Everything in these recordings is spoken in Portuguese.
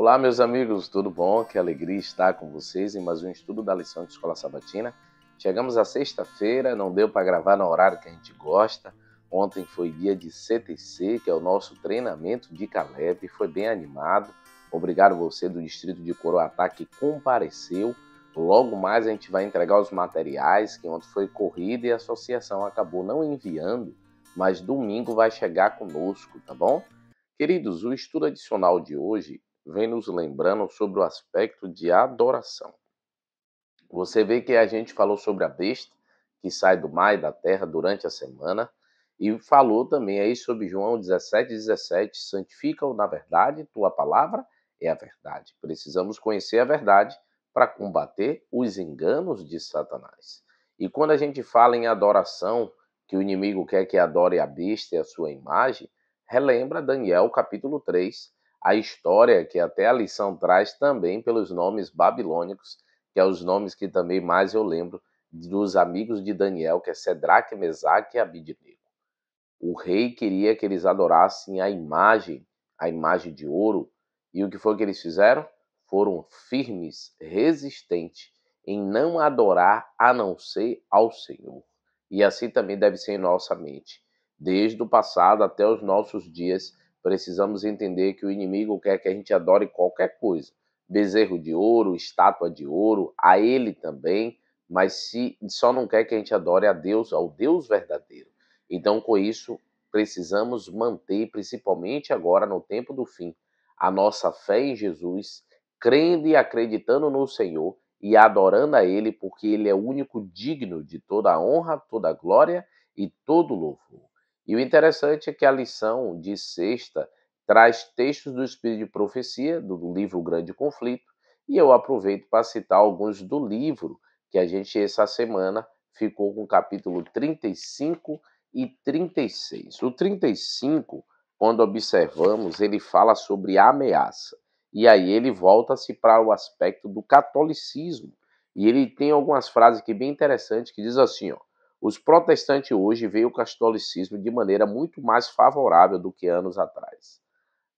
Olá, meus amigos, tudo bom? Que alegria estar com vocês em mais um estudo da lição de Escola Sabatina. Chegamos à sexta-feira, não deu para gravar no horário que a gente gosta. Ontem foi dia de CTC, que é o nosso treinamento de Caleb, foi bem animado. Obrigado você do distrito de Coroatá que compareceu. Logo mais a gente vai entregar os materiais, que ontem foi corrida e a associação acabou não enviando, mas domingo vai chegar conosco, tá bom? Queridos, o estudo adicional de hoje vem nos lembrando sobre o aspecto de adoração. Você vê que a gente falou sobre a besta que sai do mar e da terra durante a semana e falou também aí sobre João 17:17, santifica-o na verdade, tua palavra é a verdade. Precisamos conhecer a verdade para combater os enganos de Satanás. E quando a gente fala em adoração, que o inimigo quer que adore a besta e a sua imagem, relembra Daniel capítulo 3, a história que até a lição traz também pelos nomes babilônicos, que é os nomes que também mais eu lembro dos amigos de Daniel, que é Sedraque, Mesaque e Abidnego. O rei queria que eles adorassem a imagem de ouro, e o que foi que eles fizeram? Foram firmes, resistentes em não adorar a não ser ao Senhor. E assim também deve ser em nossa mente. Desde o passado até os nossos dias, precisamos entender que o inimigo quer que a gente adore qualquer coisa. Bezerro de ouro, estátua de ouro, a ele também, mas se só não quer que a gente adore a Deus, ao Deus verdadeiro. Então, com isso, precisamos manter, principalmente agora no tempo do fim, a nossa fé em Jesus, crendo e acreditando no Senhor e adorando a Ele, porque Ele é o único digno de toda a honra, toda a glória e todo o louvor. E o interessante é que a lição de sexta traz textos do Espírito de Profecia, do livro Grande Conflito, e eu aproveito para citar alguns do livro que a gente, essa semana, ficou com o capítulo 35 e 36. O 35, quando observamos, ele fala sobre ameaça. E aí ele volta-se para o aspecto do catolicismo. E ele tem algumas frases aqui bem interessantes que diz assim, ó: os protestantes hoje veem o catolicismo de maneira muito mais favorável do que anos atrás.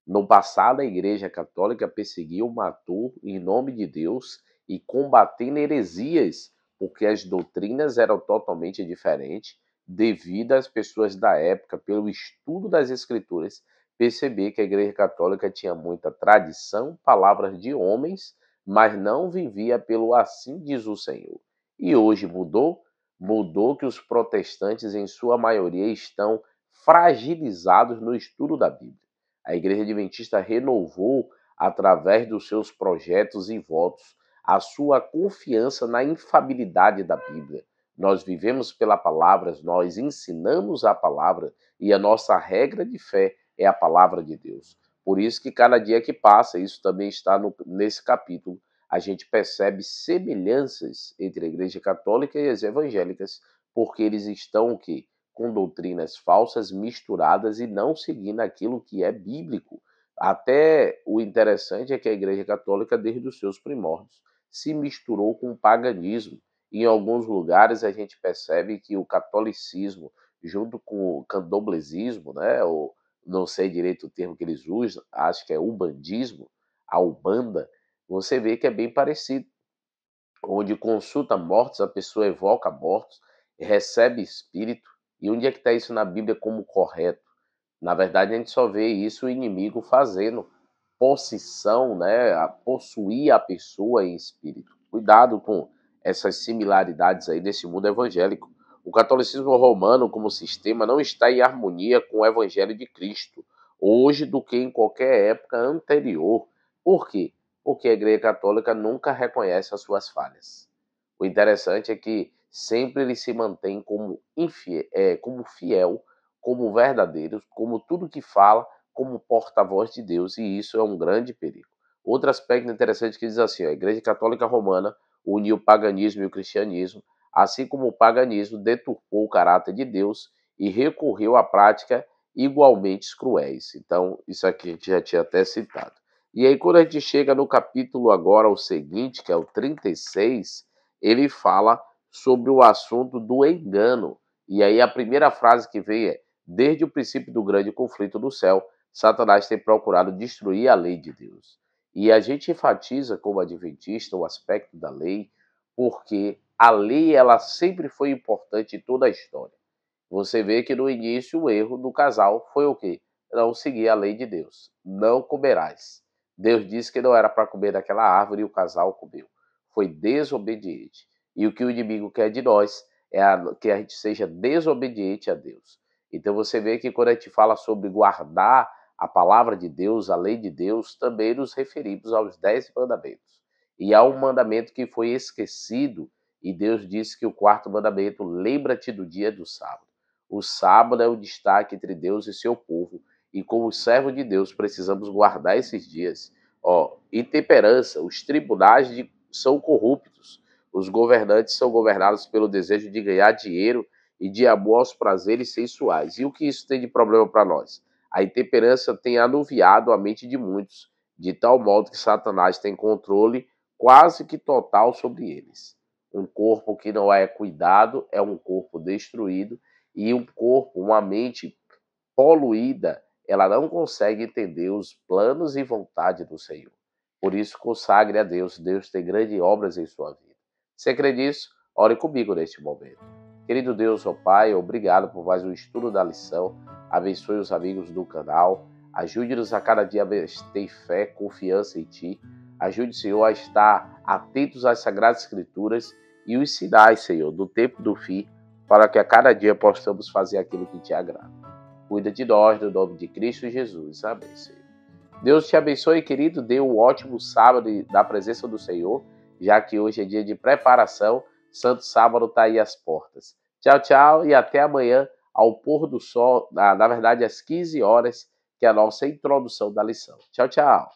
No passado, a Igreja Católica perseguiu, matou em nome de Deus e combatendo heresias, porque as doutrinas eram totalmente diferentes, devido às pessoas da época, pelo estudo das Escrituras, perceber que a Igreja Católica tinha muita tradição, palavras de homens, mas não vivia pelo assim diz o Senhor. E hoje mudou? Mudou que os protestantes, em sua maioria, estão fragilizados no estudo da Bíblia. A Igreja Adventista renovou, através dos seus projetos e votos, a sua confiança na infabilidade da Bíblia. Nós vivemos pela palavra, nós ensinamos a palavra e a nossa regra de fé é a palavra de Deus. Por isso que cada dia que passa, isso também está nesse capítulo, a gente percebe semelhanças entre a Igreja Católica e as evangélicas, porque eles estão o quê? Com doutrinas falsas misturadas e não seguindo aquilo que é bíblico. Até o interessante é que a Igreja Católica, desde os seus primórdios, se misturou com o paganismo. Em alguns lugares a gente percebe que o catolicismo, junto com o candomblessismo, né, ou não sei direito o termo que eles usam, acho que é ubandismo, a Ubanda, você vê que é bem parecido, onde consulta mortos, a pessoa evoca mortos, recebe espírito. E onde é que está isso na Bíblia como correto? Na verdade, a gente só vê isso o inimigo fazendo possessão, né? A possuir a pessoa em espírito. Cuidado com essas similaridades aí desse mundo evangélico. O catolicismo romano, como sistema, não está em harmonia com o evangelho de Cristo, hoje do que em qualquer época anterior. Por quê? Porque a Igreja Católica nunca reconhece as suas falhas. O interessante é que sempre ele se mantém como fiel, como verdadeiro, como tudo que fala, como porta-voz de Deus, e isso é um grande perigo. Outro aspecto interessante que diz assim: a Igreja Católica Romana uniu o paganismo e o cristianismo, assim como o paganismo deturpou o caráter de Deus e recorreu a práticas igualmente cruéis. Então, isso aqui a gente já tinha até citado. E aí, quando a gente chega no capítulo agora, o seguinte, que é o 36, ele fala sobre o assunto do engano. E aí a primeira frase que vem é: desde o princípio do grande conflito do céu, Satanás tem procurado destruir a lei de Deus. E a gente enfatiza como adventista o aspecto da lei, porque a lei ela sempre foi importante em toda a história. Você vê que no início o erro do casal foi o quê? Não seguir a lei de Deus. Não comerás. Deus disse que não era para comer daquela árvore e o casal comeu. Foi desobediente. E o que o inimigo quer de nós é que a gente seja desobediente a Deus. Então você vê que quando a gente fala sobre guardar a palavra de Deus, a lei de Deus, também nos referimos aos 10 mandamentos. E há um mandamento que foi esquecido, e Deus disse que o quarto mandamento, lembra-te do dia do sábado. O sábado é o destaque entre Deus e seu povo, e como servos de Deus precisamos guardar esses dias. Intemperança, os tribunais são corruptos, os governantes são governados pelo desejo de ganhar dinheiro e de amor aos prazeres sensuais. E o que isso tem de problema para nós? A intemperança tem anuviado a mente de muitos, de tal modo que Satanás tem controle quase que total sobre eles. Um corpo que não é cuidado é um corpo destruído, e um corpo, uma mente poluída, ela não consegue entender os planos e vontade do Senhor. Por isso, consagre a Deus. Deus tem grandes obras em sua vida. Você crê nisso? Ore comigo neste momento. Querido Deus, ó Pai, obrigado por mais um estudo da lição. Abençoe os amigos do canal. Ajude-nos a cada dia a ter fé, confiança em Ti. Ajude, Senhor, a estar atentos às Sagradas Escrituras e os sinais, Senhor, do tempo do fim, para que a cada dia possamos fazer aquilo que Te agrada. Cuida de nós, no nome de Cristo Jesus. Amém, Senhor. Deus te abençoe, querido. Dê um ótimo sábado na presença do Senhor, já que hoje é dia de preparação. Santo Sábado está aí às portas. Tchau, tchau e até amanhã, ao pôr do sol, na verdade às 15 horas, que é a nossa introdução da lição. Tchau, tchau.